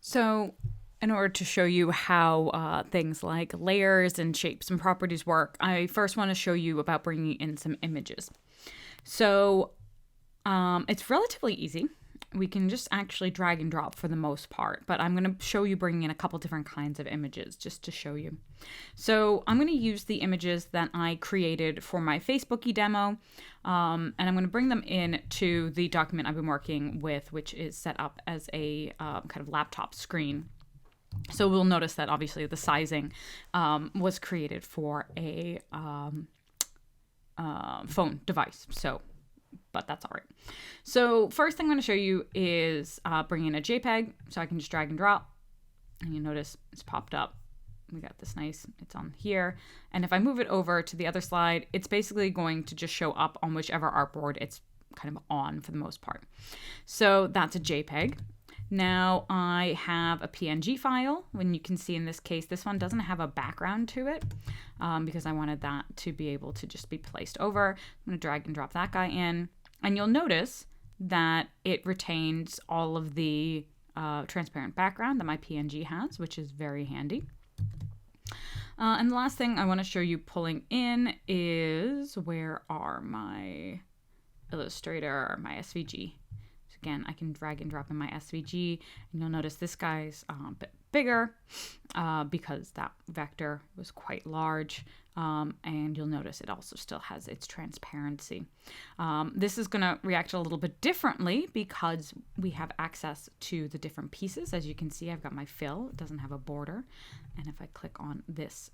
So in order to show you how things like layers and shapes and properties work, I first want to show you about bringing in some images. So it's relatively easy. We can just actually drag and drop for the most part, but I'm going to show you bringing in a couple different kinds of images just to show you. So I'm going to use the images that I created for my Facebooky demo, and I'm going to bring them in to the document I've been working with, which is set up as a kind of laptop screen. So we'll notice that obviously the sizing was created for a phone device. But that's all right. So first thing I'm going to show you is bringing in a JPEG. So I can just drag and drop, and you notice it's popped up. We got this nice, it's on here. And if I move it over to the other slide, it's basically going to just show up on whichever artboard it's kind of on for the most part. So that's a JPEG. Now I have a PNG file. When you can see in this case, this one doesn't have a background to it because I wanted that to be able to just be placed over. I'm going to drag and drop that guy in. And you'll notice that it retains all of the transparent background that my PNG has, which is very handy. And the last thing I want to show you pulling in is, where are my Illustrator, my SVG? So again, I can drag and drop in my SVG, and you'll notice this guy's a bit bigger because that vector was quite large. And you'll notice it also still has its transparency. This is going to react a little bit differently because we have access to the different pieces. As you can see, I've got my fill. It doesn't have a border. And if I click on this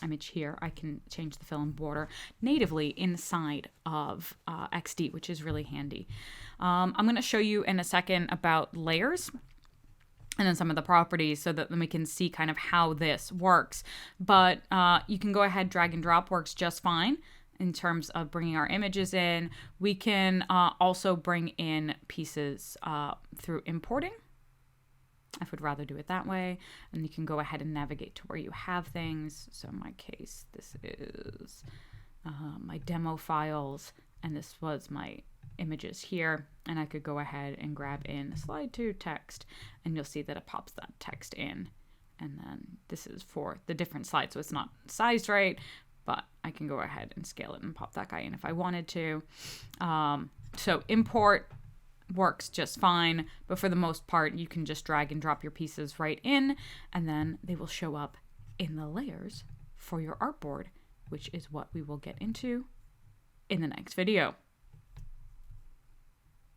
image here, I can change the fill and border natively inside of XD, which is really handy. I'm going to show you in a second about layers and then some of the properties so that then we can see kind of how this works. But you can go ahead, drag and drop works just fine in terms of bringing our images in. We can also bring in pieces through importing. I would rather do it that way. And you can go ahead and navigate to where you have things. So in my case, this is my demo files, and this was my images here, and I could go ahead and grab in slide to text, and you'll see that it pops that text in. And then this is for the different slides, so it's not sized right, but I can go ahead and scale it and pop that guy in if I wanted to. So import works just fine, but for the most part you can just drag and drop your pieces right in, and then they will show up in the layers for your artboard, which is what we will get into in the next video.